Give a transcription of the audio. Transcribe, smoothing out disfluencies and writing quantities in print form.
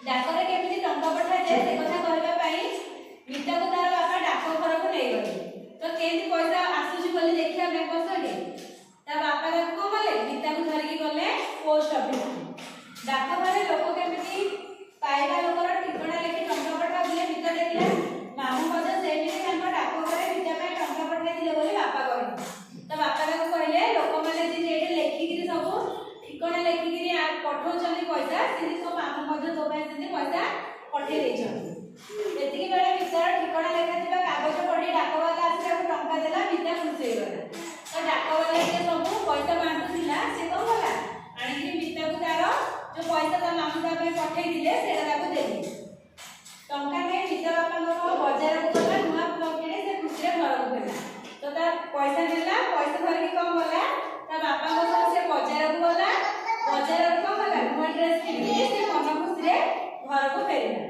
डाकरे केमिति टंका पठा जाए से कथा कहबा पई मिता को तार बापा डाक घर को नै गले तो केंति पैसा आसुची बोली देखिया बैंक बसले ता बापा को बोले मिता को धरि गले पोस्ट ऑफिस डाक घरे लोक केमिति पाइबा लोकर ठिकाना लेखि टंका पठा दिले मिता देखिला मामू मजे सेमिति हम डाक घरे मिता पे टंका पठा दिले बोली बापा कहले तो बापा को कहले लोक माने जे एटे लेखि कि सब ठिकाना लेखि कि पठौ चली पैसा से सब मामू मजे तो पे से पैसा पठे दे छथि एतिकी बेले मितार ठिकाना लेखा थिबा कागज पढी डाक वाला आसी टंका देला मिता खुशी गला तो डाक वाला के सब पैसा बांटू थिला से तो होला आनी कि मिता को तार जो पैसा ता मामू ता पे पठे दिले सेटा ताको देली टंका ने मिता बापा को बाजार को गला नुआ पकेड़े से खुशी रे घर को देला तो ता पैसा देला पैसा धर के कम होला ता बापा को से बाजार को गला बाजार को गला नुआ ड्रेस किनी से मन खुशी रे घर को फेरिला